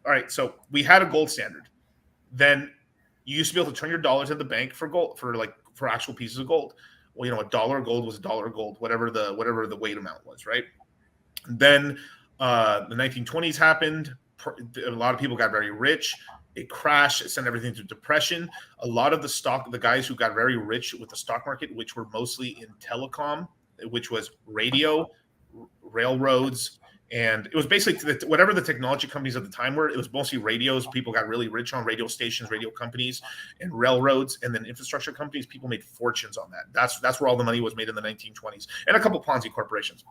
all right, so we had a gold standard. Then you used to be able to turn your dollars at the bank for gold, for actual pieces of gold. Well, a dollar of gold was a dollar of gold, whatever the weight amount was, right? Then the 1920s happened. A lot of people got very rich. It crashed. It sent everything to depression. A lot of the guys who got very rich with the stock market, which were mostly in telecom, which was radio, railroads, and it was basically whatever the technology companies at the time were. It was mostly radios. People got really rich on radio stations, radio companies, and railroads, and then infrastructure companies. People made fortunes on that. That's where all the money was made in the 1920s, and a couple Ponzi corporations.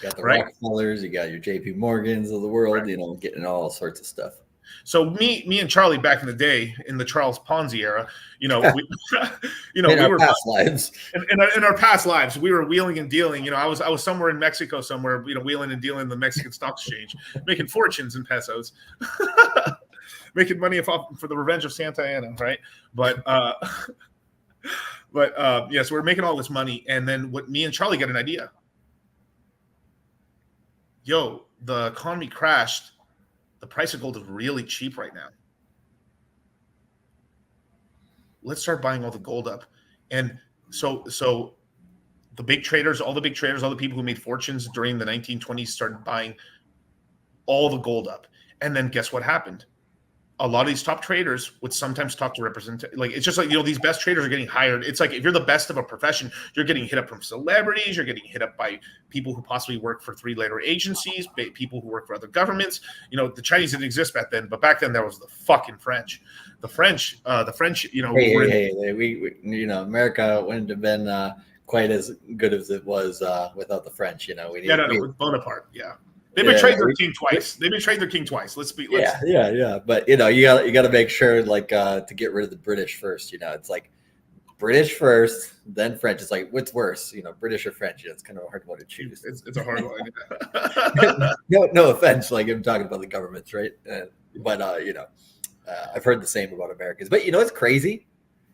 You got the Rockefellers, you got your JP Morgans of the world, getting all sorts of stuff. So me and Charlie back in the day, in the Charles Ponzi era, we were past lives. In our past lives, we were wheeling and dealing. I was somewhere in Mexico, somewhere, wheeling and dealing in the Mexican stock exchange, making fortunes in pesos, making money for the revenge of Santa Ana, right? But so we're making all this money, and then me and Charlie get an idea. Yo, the economy crashed. The price of gold is really cheap right now. Let's start buying all the gold up. And so the big traders, all the people who made fortunes during the 1920s started buying all the gold up. And then guess what happened? A lot of these top traders would sometimes talk to it's just like, these best traders are getting hired. It's like, if you're the best of a profession, you're getting hit up from celebrities. You're getting hit up by people who possibly work for three-letter agencies, people who work for other governments. The Chinese didn't exist back then, but back then there was the fucking French. The French, America wouldn't have been quite as good as it was without the French. With Bonaparte, yeah. They betrayed their king twice. Let's be. Yeah. But you got to make sure to get rid of the British first. It's like British first, then French. It's like, what's worse, British or French? It's kind of a hard one to choose. It's a hard one. No offense. I'm talking about the governments, right? But I've heard the same about Americans. But it's crazy.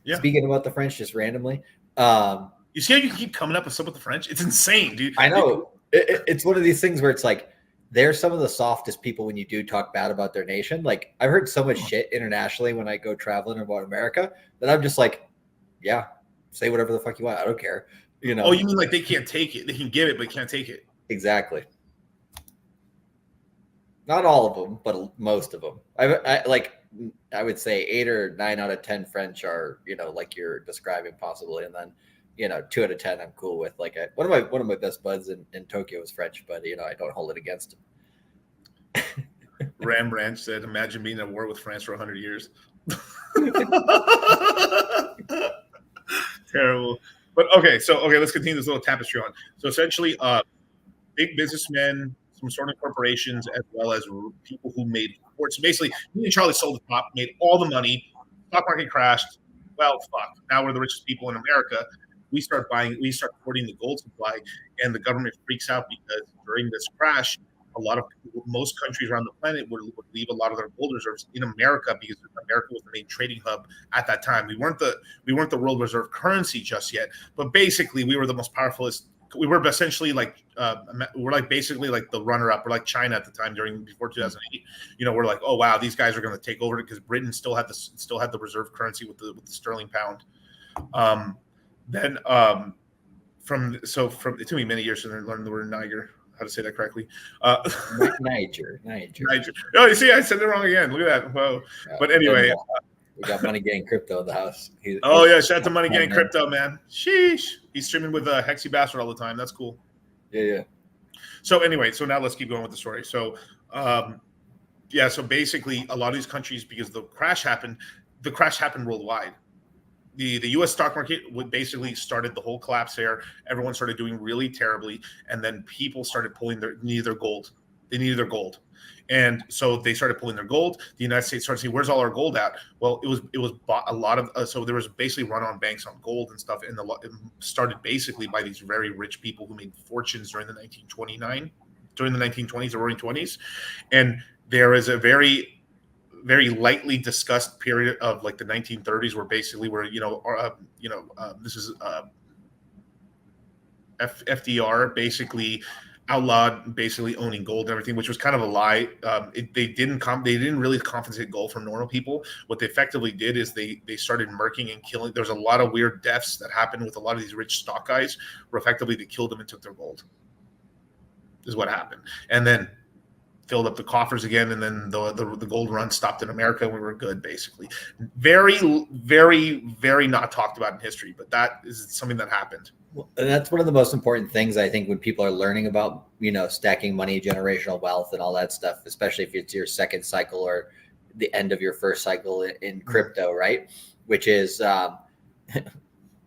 Yeah. Speaking about the French, just randomly. You see how you can keep coming up with stuff with the French? It's insane, dude. I know. It's one of these things where it's like, they're some of the softest people when you do talk bad about their nation. I've heard so much shit internationally when I go traveling about America that I'm just like, yeah, say whatever the fuck you want. I don't care. Oh, you mean they can't take it? They can give it, but can't take it. Exactly. Not all of them, but most of them. I would say 8 or 9 out of 10 French are, like you're describing possibly. And then, 2 out of 10 I'm cool with. One of my best buds in Tokyo is French, but I don't hold it against him. Rembrandt said, "Imagine being at war with France for 100 years." Terrible. But let's continue this little tapestry on. So essentially, big businessmen, some sort of corporations, as well as people who made fortunes. Basically, me and Charlie sold the top, made all the money. Stock market crashed. Well, fuck. Now we're the richest people in America. We start hoarding the gold supply, and the government freaks out because during this crash, most countries around the planet would leave a lot of their gold reserves in America because America was the main trading hub at that time. We weren't the world reserve currency just yet, but basically we were the most powerful. We were essentially basically like the runner-up. We're like China at the time before 2008. We're like, oh wow, these guys are going to take over because Britain still had the reserve currency with the sterling pound. Then it took me many years to learn the word Niger, how to say that correctly. Niger. Oh, you see, I said it wrong again. Look at that. Whoa. But anyway. We got Money Gang Crypto in the house. Shout out to Money Gang Crypto, man. Sheesh. He's streaming with Hexy Bastard all the time. That's cool. Yeah. So anyway, now let's keep going with the story. So, so basically a lot of these countries, because the crash happened worldwide. The U.S. stock market basically started the whole collapse there. Everyone started doing really terribly, and then people started needed their gold. They needed their gold, and so they started pulling their gold. The United States started saying, "Where's all our gold at?" Well, it was bought a lot of. So there was basically run on banks on gold and stuff, and it started basically by these very rich people who made fortunes during the 1920s or Roaring 20s, and there is a very lightly discussed period of the 1930s where basically this is FDR basically outlawed basically owning gold and everything, which was kind of a lie. They didn't really compensate gold from normal people. What they effectively did is they started murking and killing. There's a lot of weird deaths that happened with a lot of these rich stock guys, where effectively they killed them and took their gold. Is what happened, and then filled up the coffers again, and then the gold run stopped in America, and we were good, basically. Very, very, very not talked about in history, but that is something that happened. Well, and that's one of the most important things, I think, when people are learning about, stacking money, generational wealth, and all that stuff, especially if it's your second cycle or the end of your first cycle in crypto, right? Which is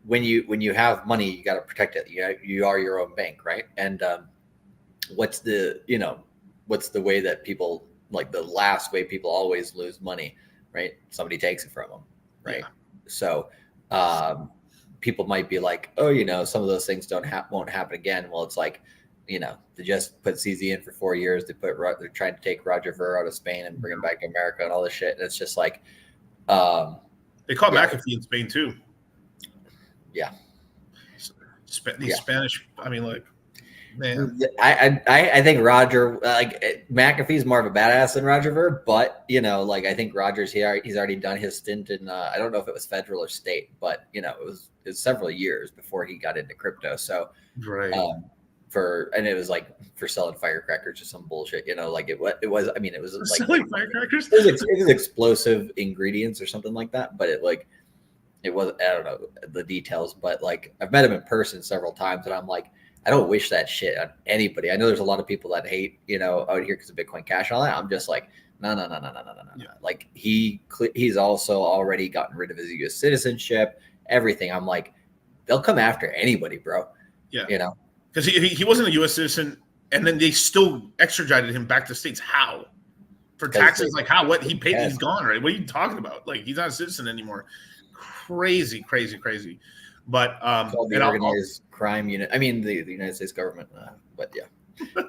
when you have money, you got to protect it. You are your own bank, right? And what's the way that people, like, the last way people always lose money, right? Somebody takes it from them, right? Yeah. So people might be like, oh, some of those things won't happen again. Well, it's like, they just put CZ in for 4 years. They're trying to take Roger Ver out of Spain and bring him back to America and all this shit. And it's just like, they call McAfee in Spain too. Yeah. Spanish. I mean, like, man. I think Roger, McAfee's more of a badass than Roger Ver, but I think Roger's he's already done his stint in I don't know if it was federal or state, but it was several years before he got into crypto. So right. It was like for selling firecrackers or some bullshit, it was I mean, it was like selling firecrackers. It was explosive ingredients or something like that, but it was, I don't know the details, but like I've met him in person several times, and I'm like, I don't wish that shit on anybody. I know there's a lot of people that hate, out here because of Bitcoin Cash and all that. I'm just like, no. Yeah. Like he's also already gotten rid of his U.S. citizenship, everything. I'm like, they'll come after anybody, bro. Yeah. Because he wasn't a U.S. citizen, and then they still extradited him back to the States. How? For taxes? Like how? What? He paid. He's gone, right? What are you talking about? Like he's not a citizen anymore. Crazy. But the organized crime unit. I mean, the United States government. But yeah.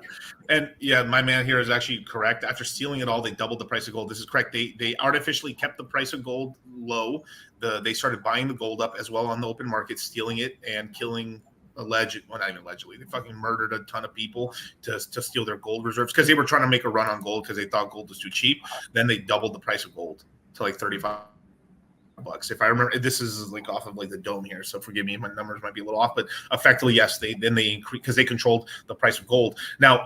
And yeah, my man here is actually correct. After stealing it all, they doubled the price of gold. This is correct. They artificially kept the price of gold low. They started buying the gold up as well on the open market, stealing it and killing not even allegedly. They fucking murdered a ton of people to steal their gold reserves because they were trying to make a run on gold because they thought gold was too cheap. Then they doubled the price of gold to like $35. If I remember, this is like off of like the dome here, so forgive me, my numbers might be a little off, but effectively, yes, they increased because they controlled the price of gold. Now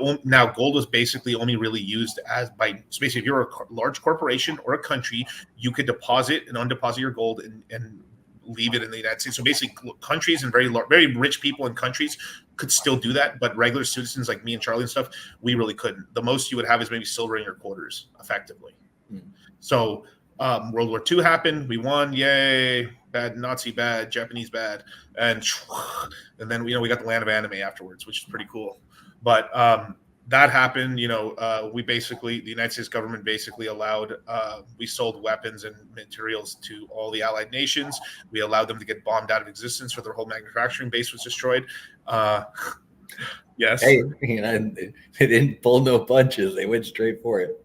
gold was basically only really used so basically, if you're a large corporation or a country, you could deposit and undeposit your gold and leave it in the United States. So basically, countries and very rich people in countries could still do that, but regular citizens like me and Charlie and stuff, we really couldn't. The most you would have is maybe silver in your quarters, effectively. So. World War II happened. We won. Yay. Bad Nazi bad, Japanese bad. And then, we got the land of anime afterwards, which is pretty cool. But that happened. The United States government basically allowed, we sold weapons and materials to all the allied nations. We allowed them to get bombed out of existence, so their whole manufacturing base was destroyed. Yes. Hey, they didn't pull no punches. They went straight for it.